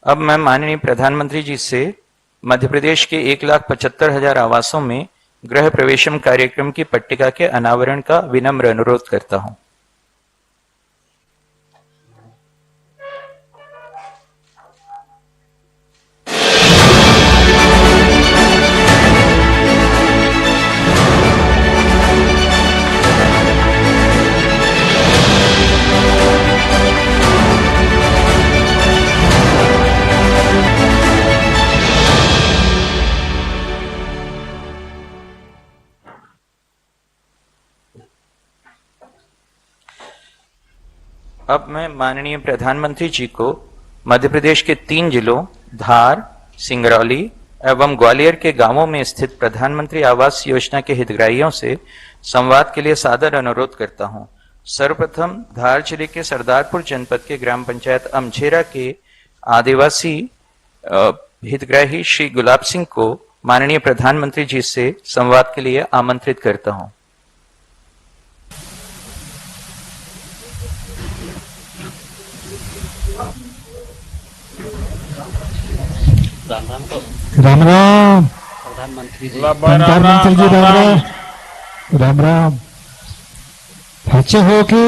अब मैं माननीय प्रधानमंत्री जी से मध्य प्रदेश के 1,75,000 आवासों में गृह प्रवेशम कार्यक्रम की पट्टिका के अनावरण का विनम्र अनुरोध करता हूं। अब मैं माननीय प्रधानमंत्री जी को मध्य प्रदेश के 3 जिलों धार, सिंगरौली एवं ग्वालियर के गांवों में स्थित प्रधानमंत्री आवास योजना के हितग्राहियों से संवाद के लिए सादर अनुरोध करता हूं। सर्वप्रथम धार जिले के सरदारपुर जनपद के ग्राम पंचायत अमझेरा के आदिवासी हितग्राही श्री गुलाब सिंह को माननीय प्रधानमंत्री जी से संवाद के लिए आमंत्रित करता हूं। राम राम प्रधानमंत्री जी राम राम राम राम। अच्छे हो की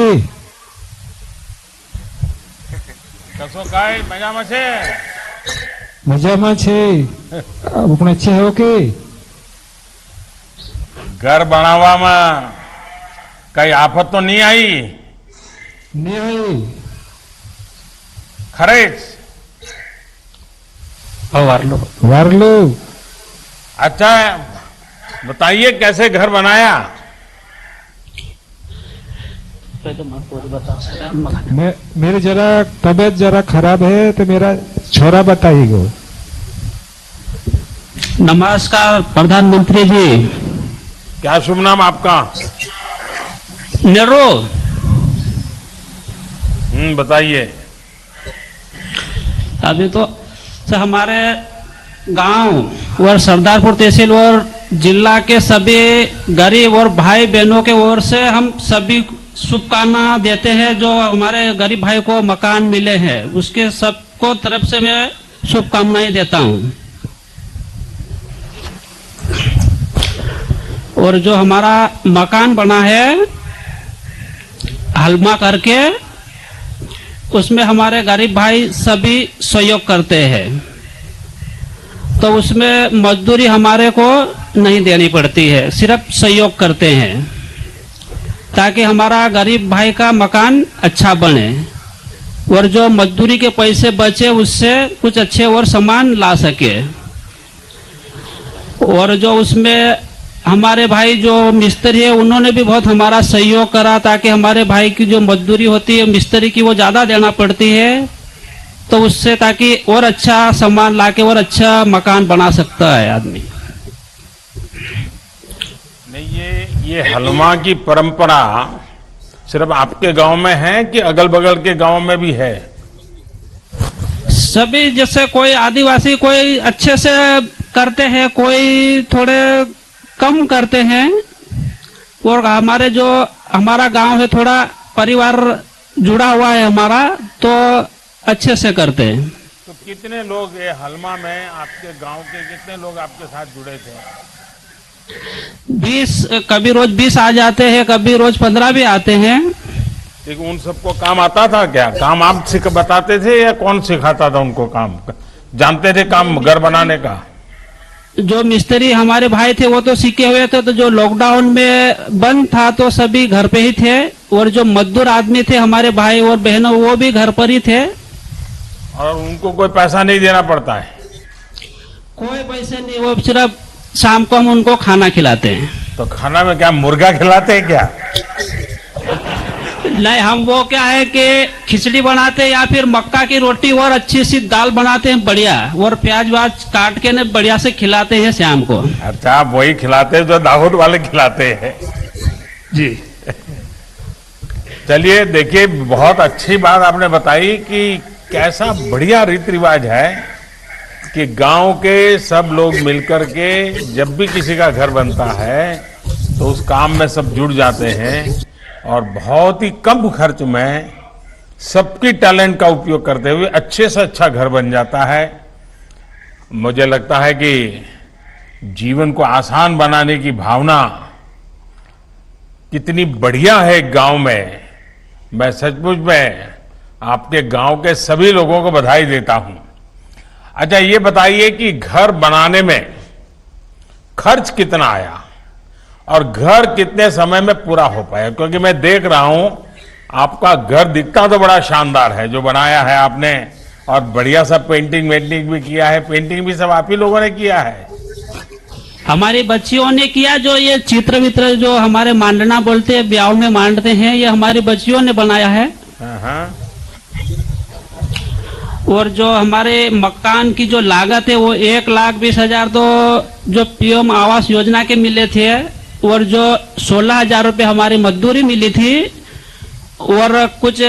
कसो काय मजाમાં છે મજામાં છે આપણે अच्छे हो की ઘર બનાવવામાં કઈ આફત તો નહીં આવી? नहीं आई खरेच वारलो। अच्छा बताइए कैसे घर बनाया? मेरी जरा तबीयत जरा खराब है तो मेरा छोरा बताइएगा। नमस्कार प्रधानमंत्री जी। क्या शुभ नाम आपका? नेहरू। बताइए। अभी तो हमारे गांव और सरदारपुर तहसील और जिला के सभी गरीब और भाई बहनों के ओर से हम सभी शुभकामना देते हैं जो हमारे गरीब भाई को मकान मिले हैं, उसके सबको तरफ से मैं शुभकामनाएं देता हूं। और जो हमारा मकान बना है हलमा करके, उसमें हमारे गरीब भाई सभी सहयोग करते हैं, तो उसमें मजदूरी हमारे को नहीं देनी पड़ती है, सिर्फ सहयोग करते हैं ताकि हमारा गरीब भाई का मकान अच्छा बने और जो मजदूरी के पैसे बचे उससे कुछ अच्छे और सामान ला सके। और जो उसमें हमारे भाई जो मिस्त्री है उन्होंने भी बहुत हमारा सहयोग करा ताकि हमारे भाई की जो मजदूरी होती है मिस्त्री की वो ज्यादा देना पड़ती है, तो उससे ताकि और अच्छा सामान लाके और अच्छा मकान बना सकता है आदमी। नहीं ये हलमा की परंपरा सिर्फ आपके गांव में है कि अगल बगल के गांव में भी है? सभी जैसे कोई आदिवासी कोई अच्छे से करते हैं, कोई थोड़े कम करते हैं, और हमारे जो हमारा गांव है थोड़ा परिवार जुड़ा हुआ है हमारा, तो अच्छे से करते हैं। तो कितने लोग ये हलमा में आपके गांव के कितने लोग आपके साथ जुड़े थे? 20, कभी रोज 20 आ जाते हैं, कभी रोज 15 भी आते हैं। ठीक, उन सबको काम आता था क्या? काम आप बताते थे या कौन सिखाता था उनको? काम जानते थे काम घर बनाने का? जो मिस्त्री हमारे भाई थे वो तो सीखे हुए थे, तो जो लॉकडाउन में बंद था तो सभी घर पे ही थे, और जो मजदूर आदमी थे हमारे भाई और बहनों वो भी घर पर ही थे। और उनको कोई पैसा नहीं देना पड़ता है? कोई पैसे नहीं, वो सिर्फ शाम को हम उनको खाना खिलाते हैं। तो खाना में क्या मुर्गा खिलाते हैं क्या? नहीं, हम वो क्या है कि खिचड़ी बनाते हैं या फिर मक्का की रोटी और अच्छी सी दाल बनाते हैं बढ़िया, और प्याज व्याज काट के न बढ़िया से खिलाते हैं शाम को। अच्छा, आप वही खिलाते हैं जो दाऊद वाले खिलाते हैं जी। चलिए देखिए, बहुत अच्छी बात आपने बताई कि कैसा बढ़िया रीति रिवाज है कि गांव के सब लोग मिलकर के जब भी किसी का घर बनता है तो उस काम में सब जुड़ जाते हैं और बहुत ही कम खर्च में सबकी टैलेंट का उपयोग करते हुए अच्छे से अच्छा घर बन जाता है। मुझे लगता है कि जीवन को आसान बनाने की भावना कितनी बढ़िया है गांव में। मैं सचमुच में आपके गांव के सभी लोगों को बधाई देता हूं। अच्छा, ये बताइए कि घर बनाने में खर्च कितना आया और घर कितने समय में पूरा हो पाया? क्योंकि मैं देख रहा हूं आपका घर दिखता तो बड़ा शानदार है जो बनाया है आपने, और बढ़िया सा पेंटिंग वेंटिंग भी किया है। पेंटिंग भी सब आप ही लोगों ने किया है? हमारी बच्चियों ने किया। जो ये चित्र वित्र जो हमारे मांडना बोलते हैं, ब्याह में मांडते हैं, ये हमारी बच्चियों ने बनाया है। हाँ। और जो हमारे मकान की जो लागत है वो 1,20,000 तो जो पीएम आवास योजना के मिले थे, और जो 16,000 रुपये हमारी मजदूरी मिली थी, और कुछ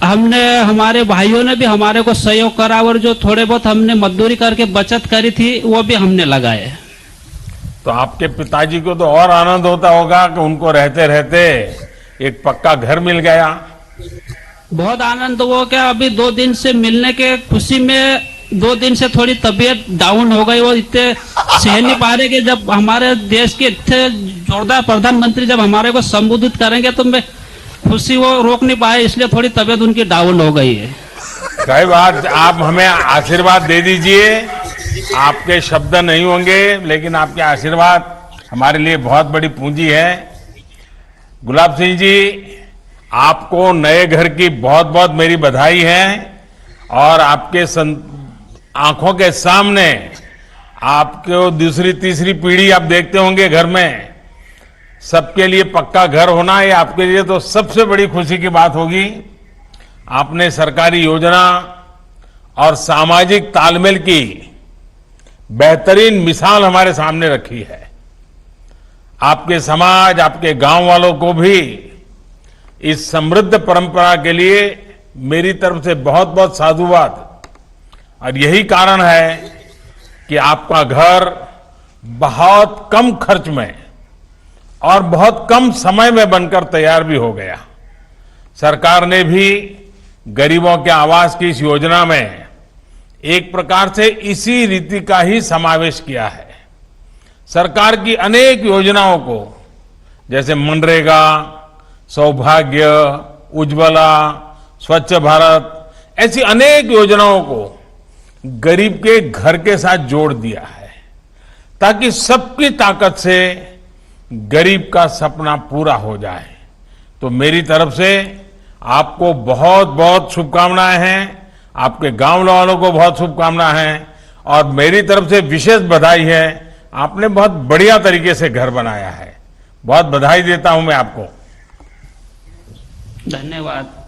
हमने हमारे भाइयों ने भी हमारे को सहयोग करा, और जो थोड़े बहुत हमने मजदूरी करके बचत करी थी वो भी हमने लगाए। तो आपके पिताजी को तो और आनंद होता होगा कि उनको रहते रहते एक पक्का घर मिल गया। बहुत आनंद हुआ। क्या अभी 2 दिन से मिलने के खुशी में 2 दिन से थोड़ी तबीयत डाउन हो गई। वो इतने सह नहीं पा रहे कि जब हमारे देश के इतने जोरदार प्रधानमंत्री जब हमारे को संबोधित करेंगे तो मैं खुशी वो रोक नहीं पाए, इसलिए थोड़ी तबीयत उनकी डाउन हो गई है। कई बात आप हमें आशीर्वाद दे दीजिए। आपके शब्द नहीं होंगे लेकिन आपके आशीर्वाद हमारे लिए बहुत बड़ी पूंजी है। गुलाब सिंह जी, आपको नए घर की बहुत बहुत मेरी बधाई है, और आपके आंखों के सामने आपको दूसरी तीसरी पीढ़ी आप देखते होंगे घर में। सबके लिए पक्का घर होना ये आपके लिए तो सबसे बड़ी खुशी की बात होगी। आपने सरकारी योजना और सामाजिक तालमेल की बेहतरीन मिसाल हमारे सामने रखी है। आपके समाज, आपके गांव वालों को भी इस समृद्ध परंपरा के लिए मेरी तरफ से बहुत बहुत साधुवाद। और यही कारण है कि आपका घर बहुत कम खर्च में और बहुत कम समय में बनकर तैयार भी हो गया। सरकार ने भी गरीबों के आवास की इस योजना में एक प्रकार से इसी रीति का ही समावेश किया है। सरकार की अनेक योजनाओं को, जैसे मनरेगा, सौभाग्य, उज्ज्वला, स्वच्छ भारत, ऐसी अनेक योजनाओं को गरीब के घर के साथ जोड़ दिया है, ताकि सबकी ताकत से गरीब का सपना पूरा हो जाए। तो मेरी तरफ से आपको बहुत बहुत शुभकामनाएं हैं, आपके गांव वालों को बहुत शुभकामनाएं हैं, और मेरी तरफ से विशेष बधाई है। आपने बहुत बढ़िया तरीके से घर बनाया है। बहुत बधाई देता हूं मैं आपको। धन्यवाद।